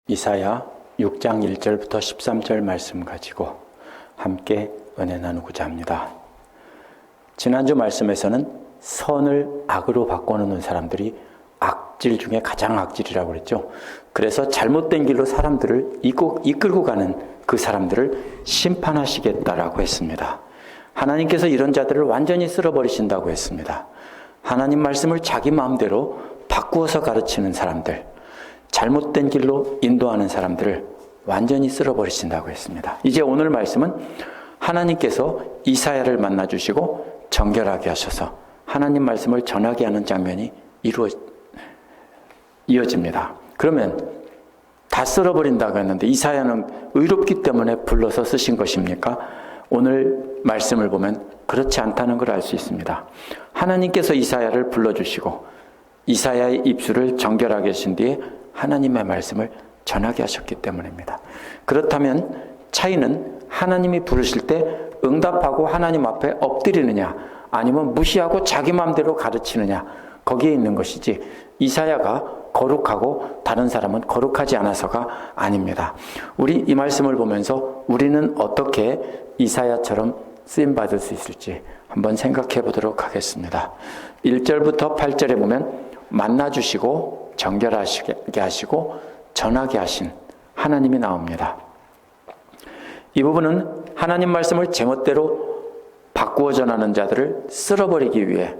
이사야 6장 1절부터 13절 말씀 가지고 함께 은혜 나누고자 합니다. 지난주 말씀에서는 선을 악으로 바꿔놓는 사람들이 악질 중에 가장 악질이라고 그랬죠. 그래서 잘못된 길로 사람들을 이끌고 가는 그 사람들을 심판하시겠다라고 했습니다. 하나님께서 이런 자들을 완전히 쓸어버리신다고 했습니다. 하나님 말씀을 자기 마음대로 바꾸어서 가르치는 사람들, 잘못된 길로 인도하는 사람들을 완전히 쓸어버리신다고 했습니다. 이제 오늘 말씀은 하나님께서 이사야를 만나주시고 정결하게 하셔서 하나님 말씀을 전하게 하는 장면이 이어집니다. 그러면 다 쓸어버린다고 했는데 이사야는 의롭기 때문에 불러서 쓰신 것입니까? 오늘 말씀을 보면 그렇지 않다는 걸 알 수 있습니다. 하나님께서 이사야를 불러주시고 이사야의 입술을 정결하게 하신 뒤에 하나님의 말씀을 전하게 하셨기 때문입니다. 그렇다면 차이는 하나님이 부르실 때 응답하고 하나님 앞에 엎드리느냐 아니면 무시하고 자기 마음대로 가르치느냐 거기에 있는 것이지 이사야가 거룩하고 다른 사람은 거룩하지 않아서가 아닙니다. 우리 이 말씀을 보면서 우리는 어떻게 이사야처럼 쓰임받을 수 있을지 한번 생각해 보도록 하겠습니다. 1절부터 8절에 보면 만나주시고 정결하게 하시고 전하게 하신 하나님이 나옵니다. 이 부분은 하나님 말씀을 제멋대로 바꾸어 전하는 자들을 쓸어버리기 위해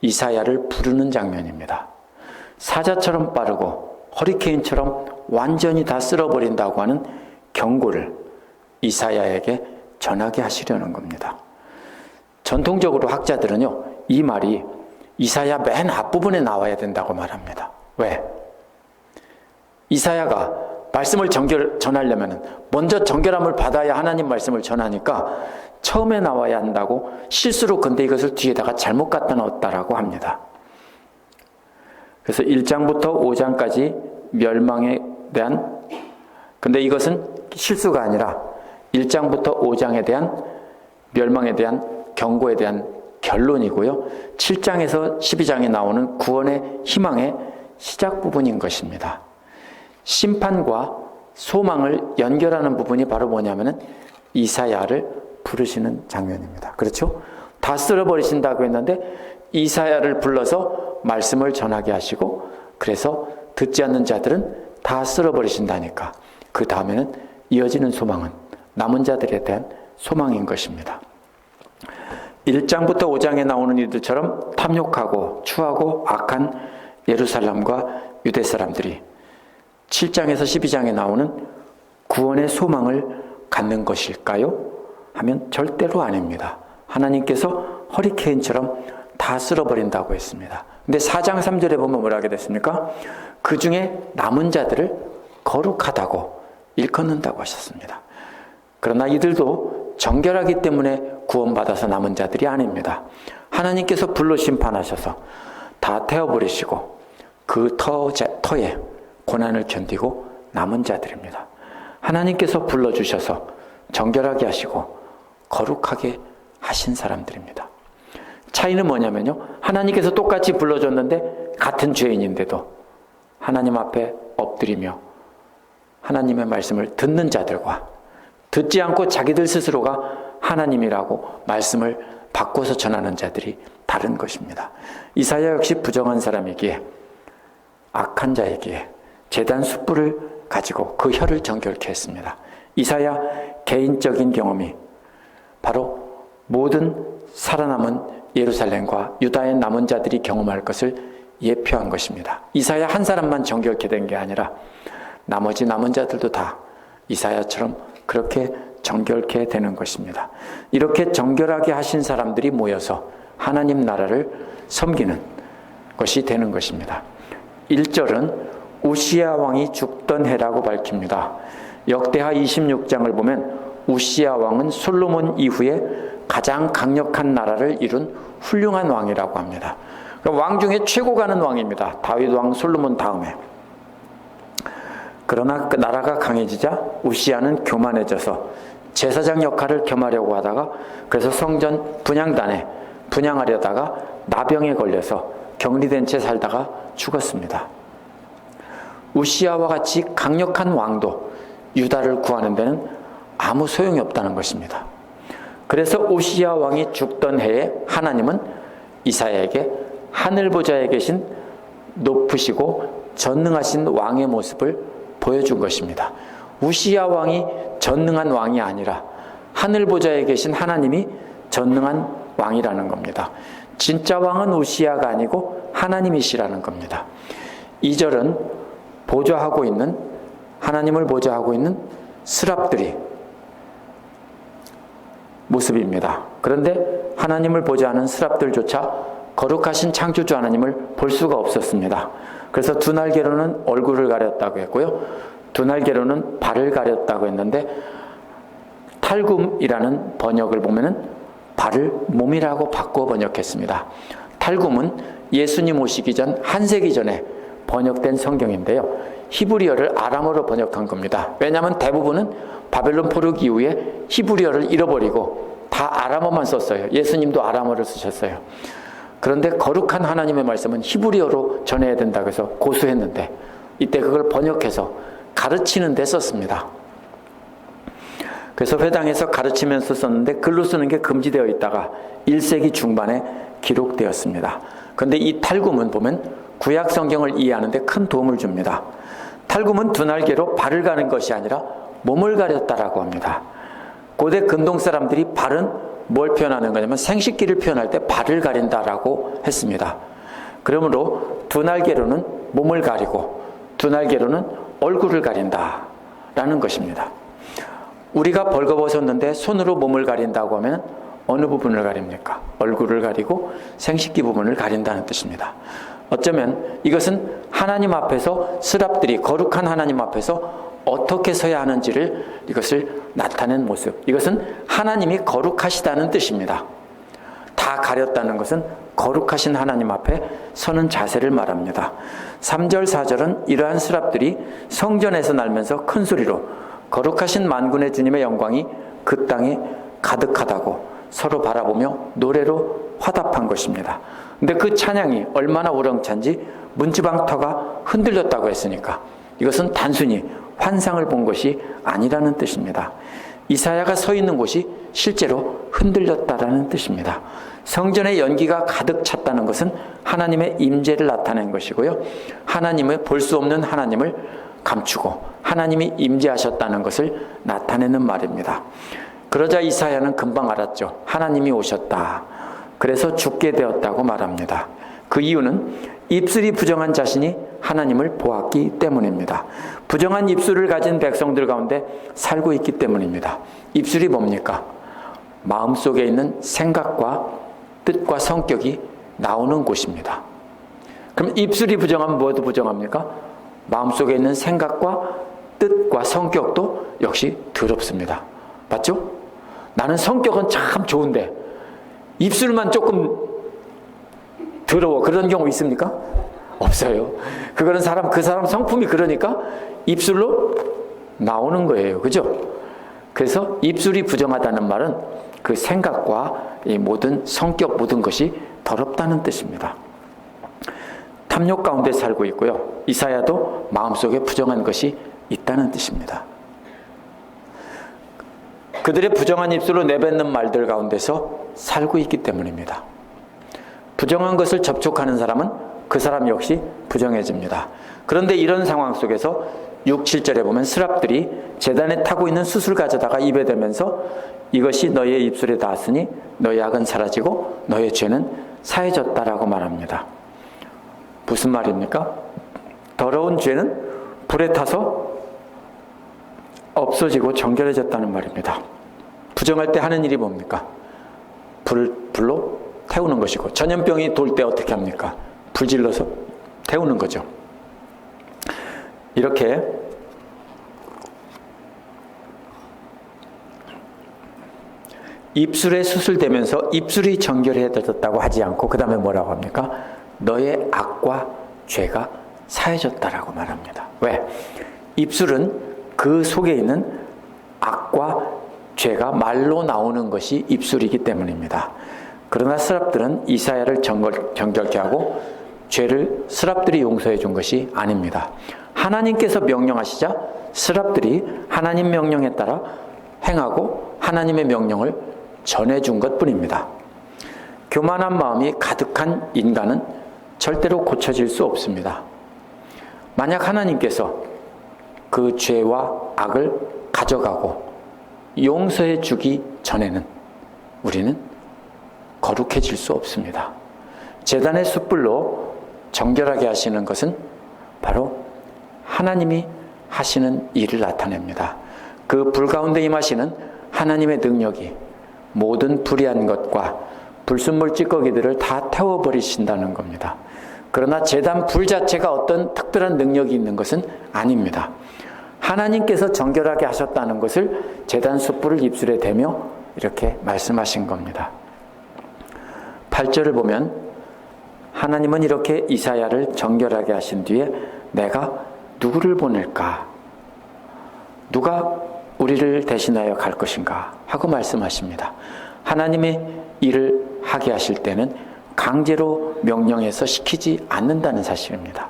이사야를 부르는 장면입니다. 사자처럼 빠르고 허리케인처럼 완전히 다 쓸어버린다고 하는 경고를 이사야에게 전하게 하시려는 겁니다. 전통적으로 학자들은요, 이 말이 이사야 맨 앞부분에 나와야 된다고 말합니다. 왜? 이사야가 말씀을 전하려면 먼저 정결함을 받아야 하나님 말씀을 전하니까 처음에 나와야 한다고 실수로 근데 이것을 뒤에다가 잘못 갖다 넣었다라고 합니다. 그래서 1장부터 5장까지 멸망에 대한, 근데 이것은 실수가 아니라 1장부터 5장에 대한 멸망에 대한 경고에 대한 결론이고요. 7장에서 12장에 나오는 구원의 희망의 시작 부분인 것입니다. 심판과 소망을 연결하는 부분이 바로 뭐냐면은 이사야를 부르시는 장면입니다. 그렇죠? 다 쓸어버리신다고 했는데 이사야를 불러서 말씀을 전하게 하시고 그래서 듣지 않는 자들은 다 쓸어버리신다니까 그 다음에는 이어지는 소망은 남은 자들에 대한 소망인 것입니다. 1장부터 5장에 나오는 이들처럼 탐욕하고 추하고 악한 예루살렘과 유대 사람들이 7장에서 12장에 나오는 구원의 소망을 갖는 것일까요? 하면 절대로 아닙니다. 하나님께서 허리케인처럼 다 쓸어버린다고 했습니다. 근데 4장 3절에 보면 뭐라 하게 됐습니까? 그 중에 남은 자들을 거룩하다고 일컫는다고 하셨습니다. 그러나 이들도 정결하기 때문에 구원받아서 남은 자들이 아닙니다. 하나님께서 불로 심판하셔서 다 태워버리시고 그 터에 고난을 견디고 남은 자들입니다. 하나님께서 불러주셔서 정결하게 하시고 거룩하게 하신 사람들입니다. 차이는 뭐냐면요. 하나님께서 똑같이 불러줬는데 같은 죄인인데도 하나님 앞에 엎드리며 하나님의 말씀을 듣는 자들과 듣지 않고 자기들 스스로가 하나님이라고 말씀을 바꿔서 전하는 자들이 다른 것입니다. 이사야 역시 부정한 사람이기에 악한 자이기에 제단 숯불을 가지고 그 혀를 정결케 했습니다. 이사야 개인적인 경험이 바로 모든 살아남은 예루살렘과 유다의 남은 자들이 경험할 것을 예표한 것입니다. 이사야 한 사람만 정결케 된 게 아니라 나머지 남은 자들도 다 이사야처럼 그렇게 정결케 되는 것입니다. 이렇게 정결하게 하신 사람들이 모여서 하나님 나라를 섬기는 것이 되는 것입니다. 1절은 우시야 왕이 죽던 해라고 밝힙니다. 역대하 26장을 보면 우시야 왕은 솔로몬 이후에 가장 강력한 나라를 이룬 훌륭한 왕이라고 합니다. 왕 중에 최고 가는 왕입니다. 다윗 왕, 솔로몬 다음에. 그러나 그 나라가 강해지자 우시야는 교만해져서 제사장 역할을 겸하려고 하다가 그래서 성전 분향단에 분향하려다가 나병에 걸려서 격리된 채 살다가 죽었습니다. 우시아와 같이 강력한 왕도 유다를 구하는 데는 아무 소용이 없다는 것입니다. 그래서 우시아 왕이 죽던 해에 하나님은 이사야에게 하늘 보좌에 계신 높으시고 전능하신 왕의 모습을 보여준 것입니다. 우시아 왕이 전능한 왕이 아니라 하늘 보좌에 계신 하나님이 전능한 왕이라는 겁니다. 진짜 왕은 우시아가 아니고 하나님이시라는 겁니다. 2절은 보좌하고 있는, 하나님을 보좌하고 있는 스랍들이 모습입니다. 그런데 하나님을 보좌하는 스랍들조차 거룩하신 창조주 하나님을 볼 수가 없었습니다. 그래서 두 날개로는 얼굴을 가렸다고 했고요, 두 날개로는 발을 가렸다고 했는데, 탈굼이라는 번역을 보면은 발을 몸이라고 바꿔 번역했습니다. 탈굼은 예수님 오시기 전 한 세기 전에 번역된 성경인데요, 히브리어를 아람어로 번역한 겁니다. 왜냐하면 대부분은 바벨론 포로기 이후에 히브리어를 잃어버리고 다 아람어만 썼어요. 예수님도 아람어를 쓰셨어요. 그런데 거룩한 하나님의 말씀은 히브리어로 전해야 된다고 해서 고수했는데, 이때 그걸 번역해서 가르치는 데 썼습니다. 그래서 회당에서 가르치면서 썼는데 글로 쓰는 게 금지되어 있다가 1세기 중반에 기록되었습니다. 그런데 이 탈굼은 보면 구약 성경을 이해하는 데 큰 도움을 줍니다. 탈굼은 두 날개로 발을 가는 것이 아니라 몸을 가렸다라고 합니다. 고대 근동 사람들이 발은 뭘 표현하는 거냐면 생식기를 표현할 때 발을 가린다라고 했습니다. 그러므로 두 날개로는 몸을 가리고 두 날개로는 얼굴을 가린다라는 것입니다. 우리가 벌거벗었는데 손으로 몸을 가린다고 하면 어느 부분을 가립니까? 얼굴을 가리고 생식기 부분을 가린다는 뜻입니다. 어쩌면 이것은 하나님 앞에서 스랍들이 거룩한 하나님 앞에서 어떻게 서야 하는지를 이것을 나타낸 모습, 이것은 하나님이 거룩하시다는 뜻입니다. 다 가렸다는 것은 거룩하신 하나님 앞에 서는 자세를 말합니다. 3절 4절은 이러한 스랍들이 성전에서 날면서 큰 소리로 거룩하신 만군의 주님의 영광이 그 땅에 가득하다고 서로 바라보며 노래로 화답한 것입니다. 근데 그 찬양이 얼마나 우렁찬지 문지방터가 흔들렸다고 했으니까 이것은 단순히 환상을 본 것이 아니라는 뜻입니다. 이사야가 서 있는 곳이 실제로 흔들렸다라는 뜻입니다. 성전의 연기가 가득 찼다는 것은 하나님의 임재를 나타낸 것이고요, 하나님의 볼 수 없는 하나님을 감추고 하나님이 임재하셨다는 것을 나타내는 말입니다. 그러자 이사야는 금방 알았죠. 하나님이 오셨다. 그래서 죽게 되었다고 말합니다. 그 이유는 입술이 부정한 자신이 하나님을 보았기 때문입니다. 부정한 입술을 가진 백성들 가운데 살고 있기 때문입니다. 입술이 뭡니까? 마음속에 있는 생각과 뜻과 성격이 나오는 곳입니다. 그럼 입술이 부정하면 뭐도 부정합니까? 마음속에 있는 생각과 뜻과 성격도 역시 더럽습니다. 맞죠? 나는 성격은 참 좋은데 입술만 조금 더러워, 그런 경우 있습니까? 없어요. 그거는 그 사람 성품이 그러니까 입술로 나오는 거예요. 그죠? 그래서 입술이 부정하다는 말은 그 생각과 이 모든 성격, 모든 것이 더럽다는 뜻입니다. 탐욕 가운데 살고 있고요, 이사야도 마음속에 부정한 것이 있다는 뜻입니다. 그들의 부정한 입술로 내뱉는 말들 가운데서 살고 있기 때문입니다. 부정한 것을 접촉하는 사람은 그 사람 역시 부정해집니다. 그런데 이런 상황 속에서 6, 7절에 보면 스랍들이 제단에 타고 있는 숯을 가져다가 입에 대면서 이것이 너의 입술에 닿았으니 너의 악은 사라지고 너의 죄는 사해졌다라고 말합니다. 무슨 말입니까? 더러운 죄는 불에 타서 없어지고 정결해졌다는 말입니다. 부정할 때 하는 일이 뭡니까? 불로 태우는 것이고, 전염병이 돌 때 어떻게 합니까? 불질러서 태우는 거죠. 이렇게 입술에 수술되면서 입술이 정결해졌다고 하지 않고 그 다음에 뭐라고 합니까? 너의 악과 죄가 사해졌다라고 말합니다. 왜? 입술은 그 속에 있는 악과 죄가 말로 나오는 것이 입술이기 때문입니다. 그러나 스랍들은 이사야를 정결케 하고 죄를 스랍들이 용서해 준 것이 아닙니다. 하나님께서 명령하시자 스랍들이 하나님 명령에 따라 행하고 하나님의 명령을 전해준 것뿐입니다. 교만한 마음이 가득한 인간은 절대로 고쳐질 수 없습니다. 만약 하나님께서 그 죄와 악을 가져가고 용서해 주기 전에는 우리는 거룩해질 수 없습니다. 제단의 숯불로 정결하게 하시는 것은 바로 하나님이 하시는 일을 나타냅니다. 그 불 가운데 임하시는 하나님의 능력이 모든 불의한 것과 불순물 찌꺼기들을 다 태워버리신다는 겁니다. 그러나 제단 불 자체가 어떤 특별한 능력이 있는 것은 아닙니다. 하나님께서 정결하게 하셨다는 것을 제단 숯불을 입술에 대며 이렇게 말씀하신 겁니다. 8절을 보면 하나님은 이렇게 이사야를 정결하게 하신 뒤에 내가 누구를 보낼까? 누가 우리를 대신하여 갈 것인가? 하고 말씀하십니다. 하나님의 일을 하게 하실 때는 강제로 명령해서 시키지 않는다는 사실입니다.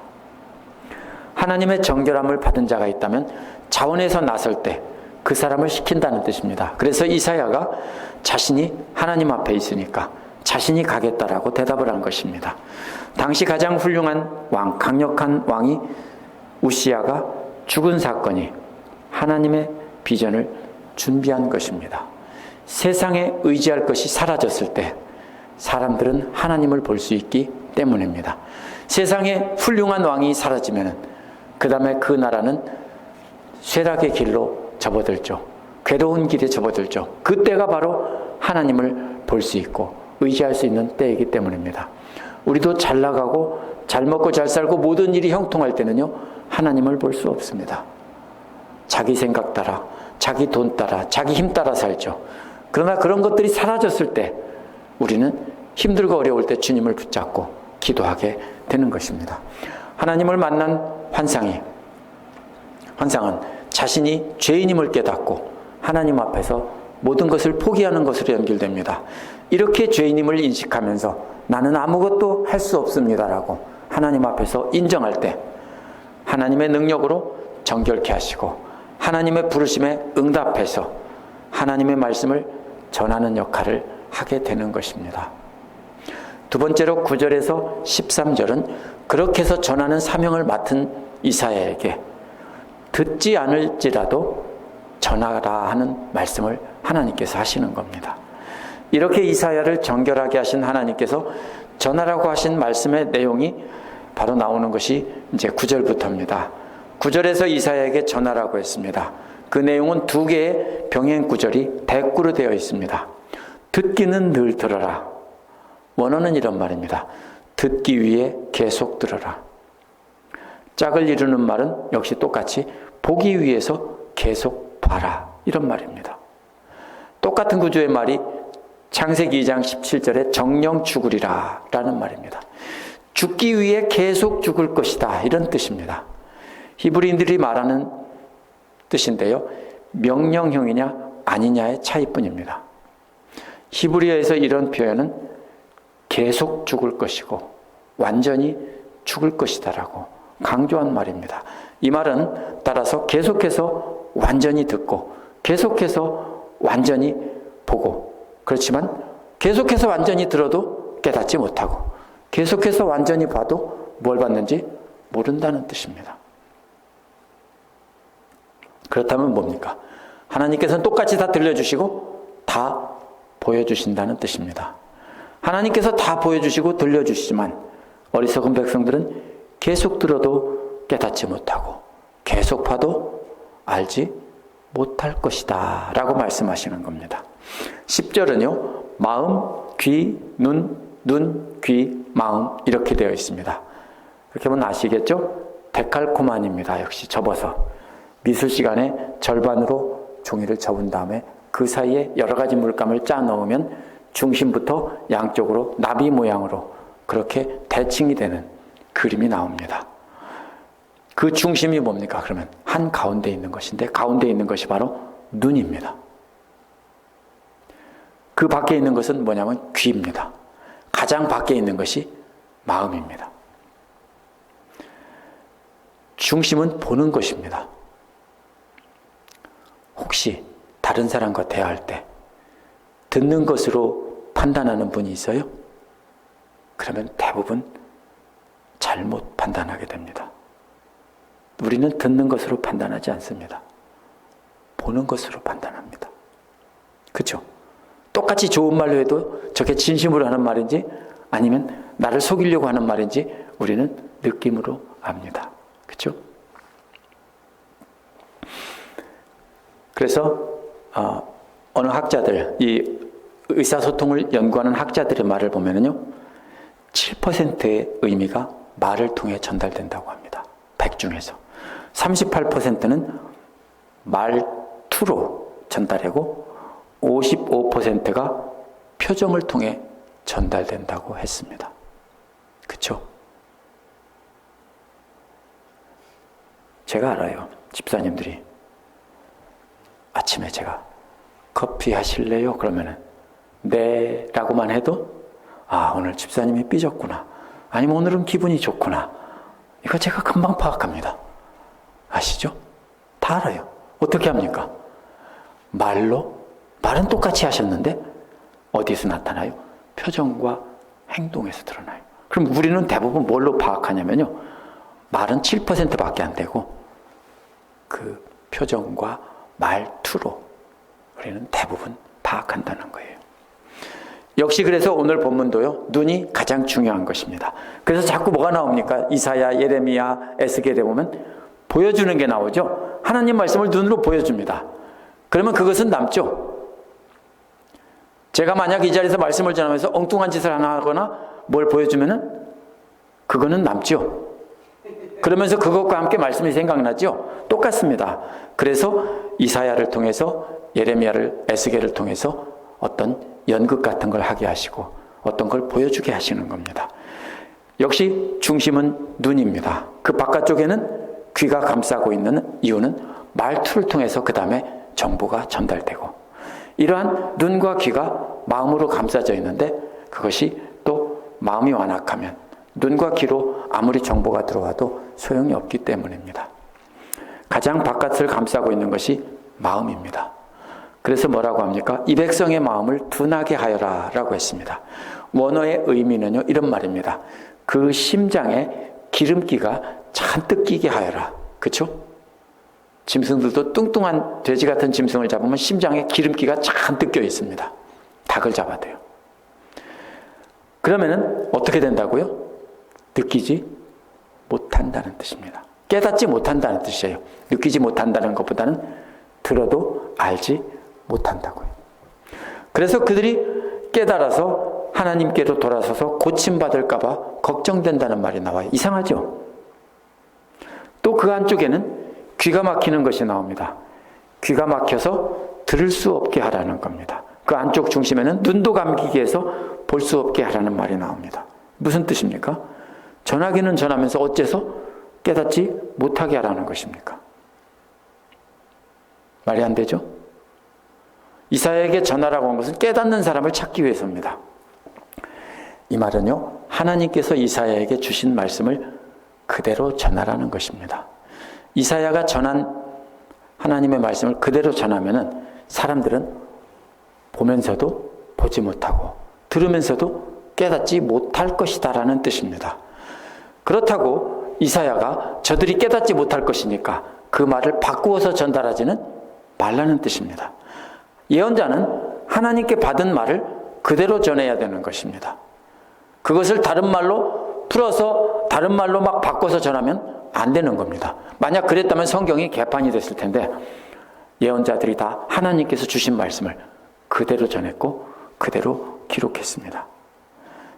하나님의 정결함을 받은 자가 있다면 자원에서 나설 때 그 사람을 시킨다는 뜻입니다. 그래서 이사야가 자신이 하나님 앞에 있으니까 자신이 가겠다라고 대답을 한 것입니다. 당시 가장 훌륭한 왕, 강력한 왕이 우시야가 죽은 사건이 하나님의 비전을 준비한 것입니다. 세상에 의지할 것이 사라졌을 때 사람들은 하나님을 볼 수 있기 때문입니다. 세상에 훌륭한 왕이 사라지면 그 다음에 그 나라는 쇠락의 길로 접어들죠. 괴로운 길에 접어들죠. 그때가 바로 하나님을 볼 수 있고 의지할 수 있는 때이기 때문입니다. 우리도 잘 나가고 잘 먹고 잘 살고 모든 일이 형통할 때는요, 하나님을 볼 수 없습니다. 자기 생각 따라, 자기 돈 따라, 자기 힘 따라 살죠. 그러나 그런 것들이 사라졌을 때 우리는 힘들고 어려울 때 주님을 붙잡고 기도하게 되는 것입니다. 하나님을 만난 환상은 자신이 죄인임을 깨닫고 하나님 앞에서 모든 것을 포기하는 것으로 연결됩니다. 이렇게 죄인임을 인식하면서 나는 아무것도 할 수 없습니다라고 하나님 앞에서 인정할 때 하나님의 능력으로 정결케 하시고 하나님의 부르심에 응답해서 하나님의 말씀을 전하는 역할을 하게 되는 것입니다. 두 번째로 9절에서 13절은 그렇게 해서 전하는 사명을 맡은 이사야에게 듣지 않을지라도 전하라 하는 말씀을 하나님께서 하시는 겁니다. 이렇게 이사야를 정결하게 하신 하나님께서 전하라고 하신 말씀의 내용이 바로 나오는 것이 이제 9절부터입니다. 9절에서 이사야에게 전하라고 했습니다. 그 내용은 두 개의 병행 구절이 대꾸로 되어 있습니다. 듣기는 늘 들어라. 원어는 이런 말입니다. 듣기 위해 계속 들어라. 짝을 이루는 말은 역시 똑같이 보기 위해서 계속 봐라. 이런 말입니다. 똑같은 구조의 말이 창세기 2장 17절에 정령 죽으리라 라는 말입니다. 죽기 위해 계속 죽을 것이다. 이런 뜻입니다. 히브리인들이 말하는 뜻인데요. 명령형이냐 아니냐의 차이뿐입니다. 히브리어에서 이런 표현은 계속 죽을 것이고 완전히 죽을 것이다라고 강조한 말입니다. 이 말은 따라서 계속해서 완전히 듣고 계속해서 완전히 보고 그렇지만 계속해서 완전히 들어도 깨닫지 못하고 계속해서 완전히 봐도 뭘 봤는지 모른다는 뜻입니다. 그렇다면 뭡니까? 하나님께서는 똑같이 다 들려주시고 다 보여주신다는 뜻입니다. 하나님께서 다 보여주시고 들려주시지만 어리석은 백성들은 계속 들어도 깨닫지 못하고 계속 봐도 알지 못할 것이다 라고 말씀하시는 겁니다. 10절은요. 마음, 귀, 눈, 귀, 마음 이렇게 되어 있습니다. 이렇게 보면 아시겠죠? 데칼코마니입니다. 역시 접어서 미술 시간에 절반으로 종이를 접은 다음에 그 사이에 여러 가지 물감을 짜 넣으면 중심부터 양쪽으로 나비 모양으로 그렇게 대칭이 되는 그림이 나옵니다. 그 중심이 뭡니까? 그러면 한 가운데 있는 것인데 가운데 있는 것이 바로 눈입니다. 그 밖에 있는 것은 뭐냐면 귀입니다. 가장 밖에 있는 것이 마음입니다. 중심은 보는 것입니다. 혹시 다른 사람과 대화할 때 듣는 것으로 판단하는 분이 있어요? 그러면 대부분 잘못 판단하게 됩니다. 우리는 듣는 것으로 판단하지 않습니다. 보는 것으로 판단합니다. 그렇죠? 똑같이 좋은 말로 해도 저게 진심으로 하는 말인지 아니면 나를 속이려고 하는 말인지 우리는 느낌으로 압니다. 그렇죠? 그래서 어느 학자들, 이 의사소통을 연구하는 학자들의 말을 보면요, 7%의 의미가 말을 통해 전달된다고 합니다. 100 중에서 38%는 말투로 전달하고 55%가 표정을 통해 전달된다고 했습니다. 그렇죠? 제가 알아요. 집사님들이 아침에 제가 커피 하실래요? 그러면은 네 라고만 해도 오늘 집사님이 삐졌구나, 아니면 오늘은 기분이 좋구나, 이거 제가 금방 파악합니다. 아시죠? 다 알아요. 어떻게 합니까? 말은 똑같이 하셨는데 어디서 나타나요? 표정과 행동에서 드러나요. 그럼 우리는 대부분 뭘로 파악하냐면요, 말은 7%밖에 안 되고 그 표정과 말투로 우리는 대부분 파악한다는 거예요. 역시 그래서 오늘 본문도요, 눈이 가장 중요한 것입니다. 그래서 자꾸 뭐가 나옵니까? 이사야, 예레미야, 에스겔에 보면 보여주는 게 나오죠. 하나님 말씀을 눈으로 보여줍니다. 그러면 그것은 남죠. 제가 만약 이 자리에서 말씀을 전하면서 엉뚱한 짓을 하나 하거나 뭘 보여주면은 그거는 남죠. 그러면서 그것과 함께 말씀이 생각나죠. 똑같습니다. 그래서 이사야를 통해서, 예레미야를, 에스겔을 통해서 어떤 연극 같은 걸 하게 하시고 어떤 걸 보여주게 하시는 겁니다. 역시 중심은 눈입니다. 그 바깥쪽에는 귀가 감싸고 있는 이유는 말투를 통해서 그 다음에 정보가 전달되고, 이러한 눈과 귀가 마음으로 감싸져 있는데 그것이 또 마음이 완악하면 눈과 귀로 아무리 정보가 들어와도 소용이 없기 때문입니다. 가장 바깥을 감싸고 있는 것이 마음입니다. 그래서 뭐라고 합니까? 이 백성의 마음을 둔하게 하여라 라고 했습니다. 원어의 의미는요, 이런 말입니다. 그 심장에 기름기가 잔뜩 끼게 하여라. 그렇죠? 짐승들도 뚱뚱한 돼지 같은 짐승을 잡으면 심장에 기름기가 잔뜩 껴 있습니다. 닭을 잡아도요. 그러면은 어떻게 된다고요? 느끼지 못한다는 뜻입니다. 깨닫지 못한다는 뜻이에요. 느끼지 못한다는 것보다는 들어도 알지 못한다고요. 그래서 그들이 깨달아서 하나님께로 돌아서서 고침받을까 봐 걱정된다는 말이 나와요. 이상하죠? 또 그 안쪽에는 귀가 막히는 것이 나옵니다. 귀가 막혀서 들을 수 없게 하라는 겁니다. 그 안쪽 중심에는 눈도 감기게 해서 볼 수 없게 하라는 말이 나옵니다. 무슨 뜻입니까? 전하기는 전하면서 어째서 깨닫지 못하게 하라는 것입니까? 말이 안 되죠? 이사야에게 전하라고 한 것은 깨닫는 사람을 찾기 위해서입니다. 이 말은요, 하나님께서 이사야에게 주신 말씀을 그대로 전하라는 것입니다. 이사야가 전한 하나님의 말씀을 그대로 전하면은 사람들은 보면서도 보지 못하고 들으면서도 깨닫지 못할 것이다라는 뜻입니다. 그렇다고 이사야가 저들이 깨닫지 못할 것이니까 그 말을 바꾸어서 전달하지는 말라는 뜻입니다. 예언자는 하나님께 받은 말을 그대로 전해야 되는 것입니다. 그것을 다른 말로 풀어서 다른 말로 막 바꿔서 전하면 안 되는 겁니다. 만약 그랬다면 성경이 개판이 됐을 텐데, 예언자들이 다 하나님께서 주신 말씀을 그대로 전했고 그대로 기록했습니다.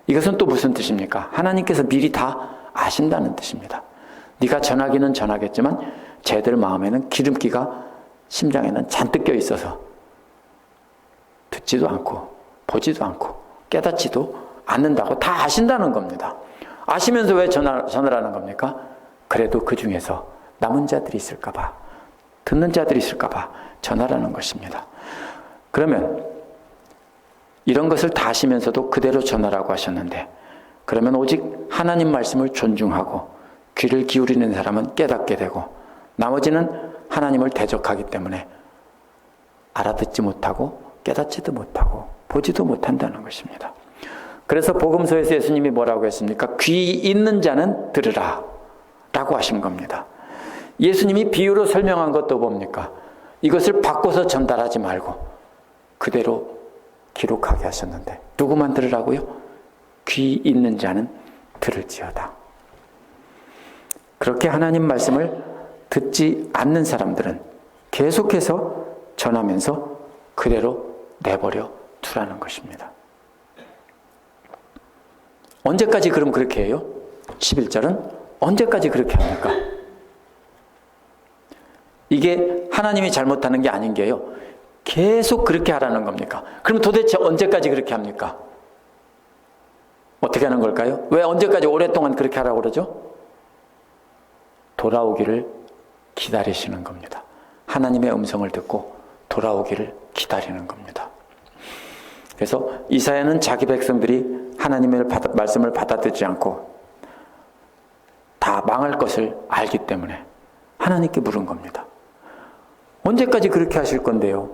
이것은 또 무슨 뜻입니까? 하나님께서 미리 다 아신다는 뜻입니다. 네가 전하기는 전하겠지만 쟤들 마음에는 기름기가 심장에는 잔뜩 껴 있어서 듣지도 않고 보지도 않고 깨닫지도 않는다고 다 아신다는 겁니다. 아시면서 왜 전을 하는 겁니까? 그래도 그 중에서 남은 자들이 있을까 봐, 듣는 자들이 있을까 봐 전하라는 것입니다. 그러면 이런 것을 다 아시면서도 그대로 전하라고 하셨는데, 그러면 오직 하나님 말씀을 존중하고 귀를 기울이는 사람은 깨닫게 되고 나머지는 하나님을 대적하기 때문에 알아듣지 못하고 깨닫지도 못하고 보지도 못한다는 것입니다. 그래서 복음서에서 예수님이 뭐라고 했습니까? 귀 있는 자는 들으라 라고 하신 겁니다. 예수님이 비유로 설명한 것도 뭡니까? 이것을 바꿔서 전달하지 말고 그대로 기록하게 하셨는데 누구만 들으라고요? 귀 있는 자는 들을지어다. 그렇게 하나님 말씀을 듣지 않는 사람들은 계속해서 전하면서 그대로 내버려 두라는 것입니다. 언제까지 그럼 그렇게 해요? 11절은 언제까지 그렇게 합니까? 이게 하나님이 잘못하는 게 아닌 게요. 계속 그렇게 하라는 겁니까? 그럼 도대체 언제까지 그렇게 합니까? 어떻게 하는 걸까요? 왜 언제까지 오랫동안 그렇게 하라고 그러죠? 돌아오기를 기다리시는 겁니다. 하나님의 음성을 듣고 돌아오기를 기다리는 겁니다. 그래서 이사야는 자기 백성들이 하나님의 말씀을 받아들이지 않고 다 망할 것을 알기 때문에 하나님께 물은 겁니다. 언제까지 그렇게 하실 건데요?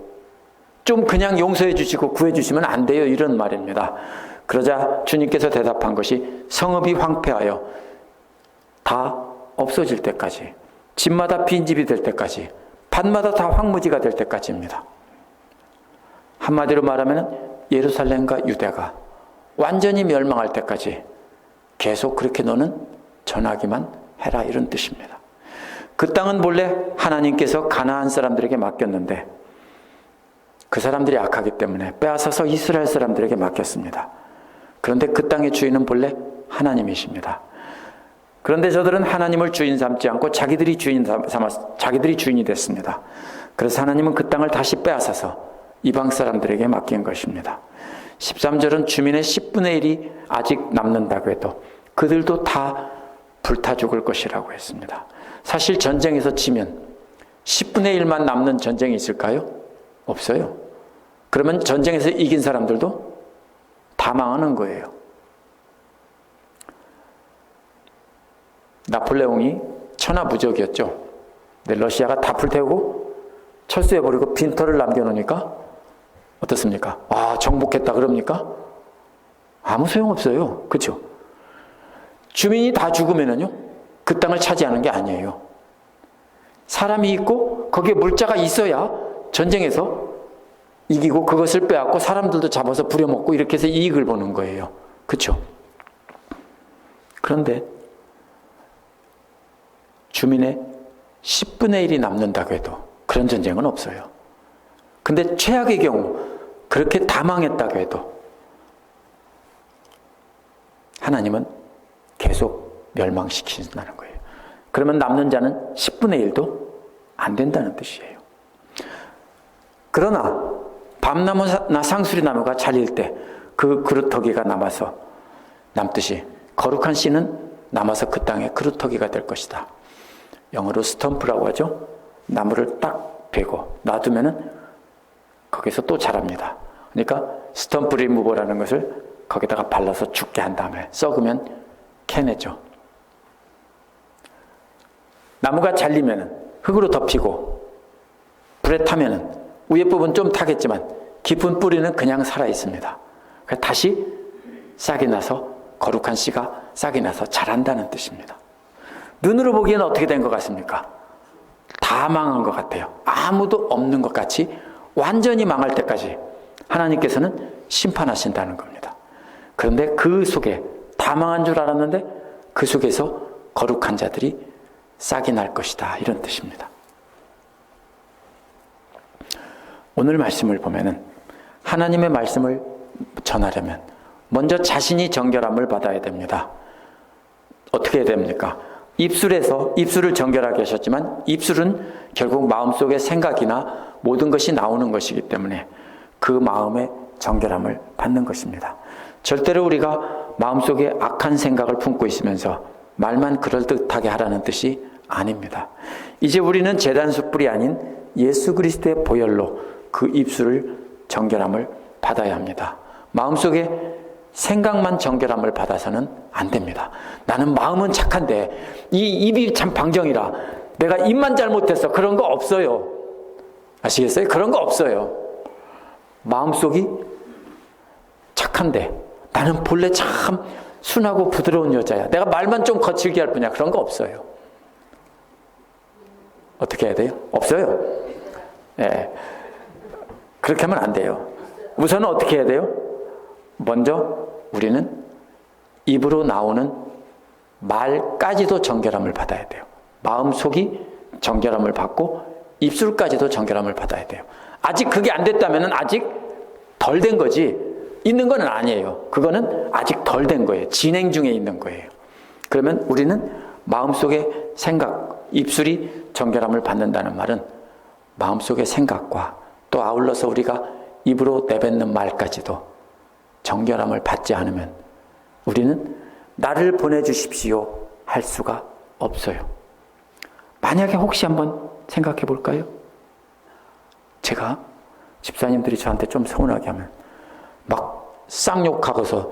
좀 그냥 용서해 주시고 구해 주시면 안 돼요. 이런 말입니다. 그러자 주님께서 대답한 것이 성읍이 황폐하여 다 없어질 때까지, 집마다 빈집이 될 때까지, 밭마다 다 황무지가 될 때까지입니다. 한마디로 말하면 예루살렘과 유대가 완전히 멸망할 때까지 계속 그렇게 너는 전하기만 해라, 이런 뜻입니다. 그 땅은 본래 하나님께서 가나안 사람들에게 맡겼는데 그 사람들이 악하기 때문에 빼앗아서 이스라엘 사람들에게 맡겼습니다. 그런데 그 땅의 주인은 본래 하나님이십니다. 그런데 저들은 하나님을 주인 삼지 않고 자기들이 주인이 됐습니다. 그래서 하나님은 그 땅을 다시 빼앗아서 이방 사람들에게 맡긴 것입니다. 13절은 주민의 10분의 1이 아직 남는다고 해도 그들도 다 불타 죽을 것이라고 했습니다. 사실 전쟁에서 지면 10분의 1만 남는 전쟁이 있을까요? 없어요. 그러면 전쟁에서 이긴 사람들도 다 망하는 거예요. 나폴레옹이 천하무적이었죠. 근데 러시아가 다 불태우고 철수해버리고 빈터를 남겨놓으니까 어떻습니까? 정복했다 그럽니까? 아무 소용없어요. 그렇죠? 주민이 다 죽으면은요, 그 땅을 차지하는 게 아니에요. 사람이 있고 거기에 물자가 있어야 전쟁에서 이기고 그것을 빼앗고 사람들도 잡아서 부려먹고 이렇게 해서 이익을 보는 거예요. 그렇죠? 그런데 주민의 10분의 1이 남는다고 해도 그런 전쟁은 없어요. 근데 최악의 경우 그렇게 다 망했다고 해도 하나님은 계속 멸망시킨다는 거예요. 그러면 남는 자는 10분의 1도 안 된다는 뜻이에요. 그러나 밤나무나 상수리나무가 잘릴 때 그 그루터기가 남아서 남듯이 거룩한 씨는 남아서 그 땅에 그루터기가 될 것이다. 영어로 스텀프라고 하죠. 나무를 딱 베고 놔두면은 거기서 또 자랍니다. 그러니까 스텀프 리무버라는 것을 거기다가 발라서 죽게 한 다음에 썩으면 캐내죠. 나무가 잘리면은 흙으로 덮이고 불에 타면은 위에 부분 좀 타겠지만 깊은 뿌리는 그냥 살아 있습니다. 그래서 다시 싹이 나서 거룩한 씨가 싹이 나서 자란다는 뜻입니다. 눈으로 보기에는 어떻게 된 것 같습니까? 다 망한 것 같아요. 아무도 없는 것 같이 완전히 망할 때까지 하나님께서는 심판하신다는 겁니다. 그런데 그 속에 다 망한 줄 알았는데 그 속에서 거룩한 자들이 싹이 날 것이다, 이런 뜻입니다. 오늘 말씀을 보면은 하나님의 말씀을 전하려면 먼저 자신이 정결함을 받아야 됩니다. 어떻게 해야 됩니까? 입술을 정결하게 하셨지만 입술은 결국 마음속의 생각이나 모든 것이 나오는 것이기 때문에 그 마음의 정결함을 받는 것입니다. 절대로 우리가 마음속에 악한 생각을 품고 있으면서 말만 그럴듯하게 하라는 뜻이 아닙니다. 이제 우리는 제단 숯불이 아닌 예수 그리스도의 보혈로 그 입술을 정결함을 받아야 합니다. 마음속에 생각만 정결함을 받아서는 안 됩니다. 나는 마음은 착한데 이 입이 참 방정이라 내가 입만 잘못했어. 그런 거 없어요. 아시겠어요? 그런 거 없어요. 마음속이 착한데 나는 본래 참 순하고 부드러운 여자야. 내가 말만 좀 거칠게 할 뿐이야. 그런 거 없어요. 어떻게 해야 돼요? 없어요. 네. 그렇게 하면 안 돼요. 우선은 어떻게 해야 돼요? 먼저 우리는 입으로 나오는 말까지도 정결함을 받아야 돼요. 마음속이 정결함을 받고 입술까지도 정결함을 받아야 돼요. 아직 그게 안 됐다면 아직 덜 된 거지 있는 건 아니에요. 그거는 아직 덜 된 거예요. 진행 중에 있는 거예요. 그러면 우리는 마음속의 생각, 입술이 정결함을 받는다는 말은 마음속의 생각과 또 아울러서 우리가 입으로 내뱉는 말까지도 정결함을 받지 않으면 우리는 나를 보내주십시오 할 수가 없어요. 만약에 혹시 한번 생각해 볼까요? 제가 집사님들이 저한테 좀 서운하게 하면 막 쌍욕하고서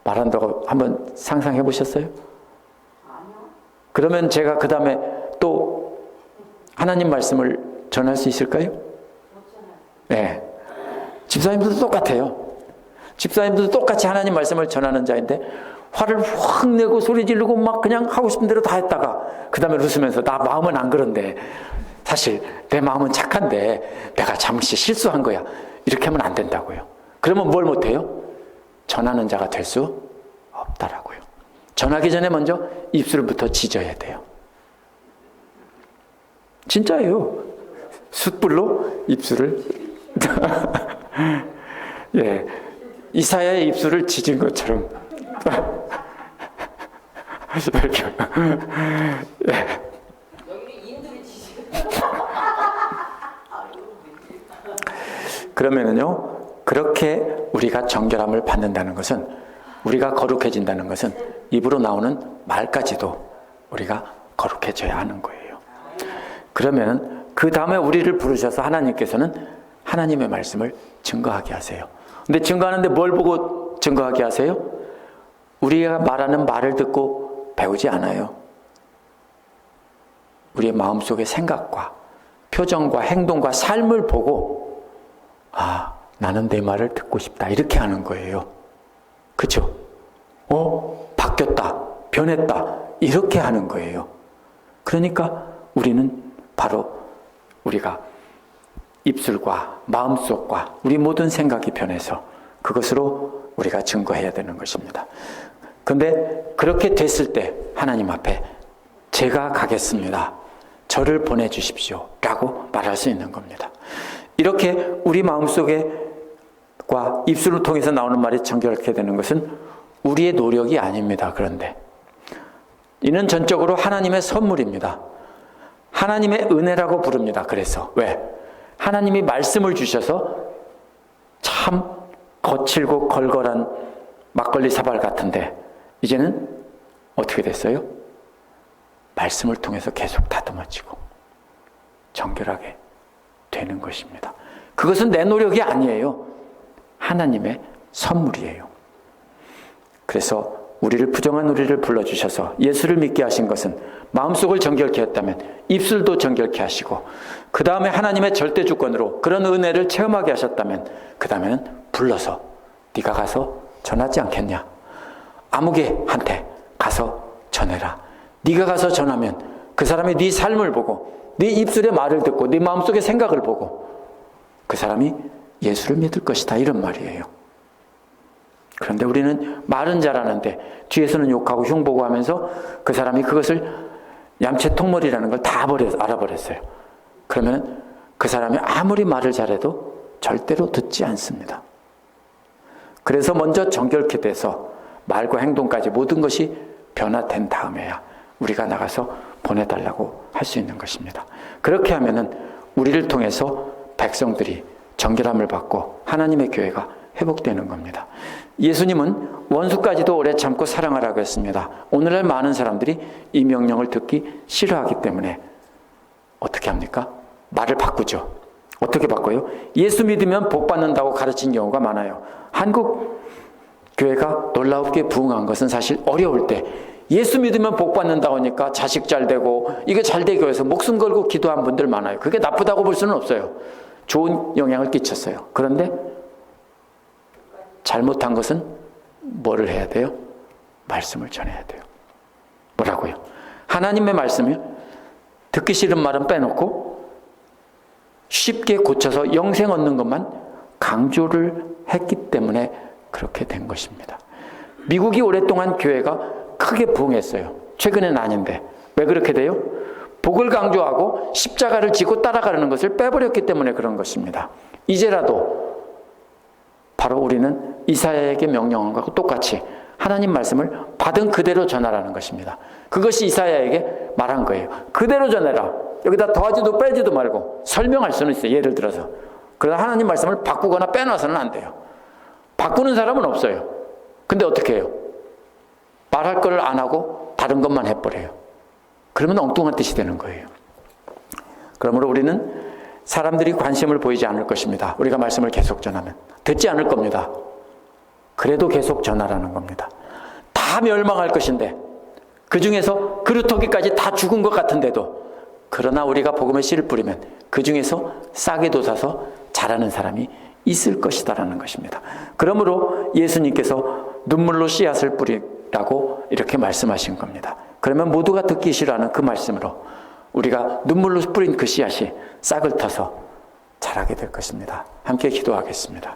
말한다고 한번 상상해 보셨어요? 그러면 제가 그 다음에 또 하나님 말씀을 전할 수 있을까요? 네. 집사님들도 똑같아요. 집사님들도 똑같이 하나님 말씀을 전하는 자인데 화를 확 내고 소리 지르고 막 그냥 하고 싶은 대로 다 했다가 그 다음에 웃으면서 나 마음은 안 그런데 사실 내 마음은 착한데 내가 잠시 실수한 거야. 이렇게 하면 안 된다고요. 그러면 뭘 못해요? 전하는 자가 될 수 없다라고요. 전하기 전에 먼저 입술부터 찢어야 돼요. 진짜예요. 숯불로 입술을 예, 이사야의 입술을 찢은 것처럼 이렇게 예. 그러면은요, 그렇게 우리가 정결함을 받는다는 것은, 우리가 거룩해진다는 것은 입으로 나오는 말까지도 우리가 거룩해져야 하는 거예요. 그러면 그 다음에 우리를 부르셔서 하나님께서는 하나님의 말씀을 증거하게 하세요. 근데 증거하는데 뭘 보고 증거하게 하세요? 우리가 말하는 말을 듣고 배우지 않아요. 우리의 마음속의 생각과 표정과 행동과 삶을 보고 아, 나는 내 말을 듣고 싶다. 이렇게 하는 거예요. 그쵸? 바뀌었다. 변했다. 이렇게 하는 거예요. 그러니까 우리는 바로 우리가 입술과 마음속과 우리 모든 생각이 변해서 그것으로 우리가 증거해야 되는 것입니다. 근데 그렇게 됐을 때 하나님 앞에 제가 가겠습니다. 저를 보내주십시오. 라고 말할 수 있는 겁니다. 이렇게 우리 마음속과 입술을 통해서 나오는 말이 정결하게 되는 것은 우리의 노력이 아닙니다. 그런데 이는 전적으로 하나님의 선물입니다. 하나님의 은혜라고 부릅니다. 그래서 왜? 하나님이 말씀을 주셔서 참 거칠고 걸걸한 막걸리 사발 같은데 이제는 어떻게 됐어요? 말씀을 통해서 계속 다듬어지고 정결하게 되는 것입니다. 그것은 내 노력이 아니에요. 하나님의 선물이에요. 그래서 우리를 부정한 우리를 불러주셔서 예수를 믿게 하신 것은 마음속을 정결케 했다면 입술도 정결케 하시고 그 다음에 하나님의 절대 주권으로 그런 은혜를 체험하게 하셨다면 그 다음에는 불러서 네가 가서 전하지 않겠냐? 아무개한테 가서 전해라. 네가 가서 전하면 그 사람이 네 삶을 보고 네 입술의 말을 듣고 네 마음속의 생각을 보고 그 사람이 예수를 믿을 것이다. 이런 말이에요. 그런데 우리는 말은 잘하는데 뒤에서는 욕하고 흉보고 하면서 그 사람이 그것을 얌체통머리라는 걸 다 알아버렸어요. 그러면 그 사람이 아무리 말을 잘해도 절대로 듣지 않습니다. 그래서 먼저 정결케 돼서 말과 행동까지 모든 것이 변화된 다음에야 우리가 나가서 보내달라고 할 수 있는 것입니다. 그렇게 하면은 우리를 통해서 백성들이 정결함을 받고 하나님의 교회가 회복되는 겁니다. 예수님은 원수까지도 오래 참고 사랑하라고 했습니다. 오늘날 많은 사람들이 이 명령을 듣기 싫어하기 때문에 어떻게 합니까? 말을 바꾸죠. 어떻게 바꿔요? 예수 믿으면 복 받는다고 가르친 경우가 많아요. 한국 교회가 놀랍게 부흥한 것은 사실 어려울 때 예수 믿으면 복 받는다고 하니까 자식 잘 되고 이게 잘 되기 위해서 목숨 걸고 기도한 분들 많아요. 그게 나쁘다고 볼 수는 없어요. 좋은 영향을 끼쳤어요. 그런데 잘못한 것은 뭐를 해야 돼요? 말씀을 전해야 돼요. 뭐라고요? 하나님의 말씀이요. 듣기 싫은 말은 빼놓고 쉽게 고쳐서 영생 얻는 것만 강조를 했기 때문에 그렇게 된 것입니다. 미국이 오랫동안 교회가 크게 부흥했어요. 최근엔 아닌데. 왜 그렇게 돼요? 복을 강조하고 십자가를 지고 따라가려는 것을 빼버렸기 때문에 그런 것입니다. 이제라도 바로 우리는 이사야에게 명령한 것과 똑같이 하나님 말씀을 받은 그대로 전하라는 것입니다. 그것이 이사야에게 말한 거예요. 그대로 전해라. 여기다 더하지도 빼지도 말고 설명할 수는 있어요. 예를 들어서. 그러나 하나님 말씀을 바꾸거나 빼놔서는 안 돼요. 바꾸는 사람은 없어요. 근데 어떻게 해요? 말할 걸 안 하고 다른 것만 해버려요. 그러면 엉뚱한 뜻이 되는 거예요. 그러므로 우리는 사람들이 관심을 보이지 않을 것입니다. 우리가 말씀을 계속 전하면. 듣지 않을 겁니다. 그래도 계속 전하라는 겁니다. 다 멸망할 것인데 그 중에서 그루터기까지 다 죽은 것 같은데도 그러나 우리가 복음의 씨를 뿌리면 그 중에서 싹이 돋아서 자라는 사람이 있을 것이다라는 것입니다. 그러므로 예수님께서 눈물로 씨앗을 뿌리라고 이렇게 말씀하신 겁니다. 그러면 모두가 듣기 싫어하는 그 말씀으로 우리가 눈물로 뿌린 그 씨앗이 싹을 터서 자라게 될 것입니다. 함께 기도하겠습니다.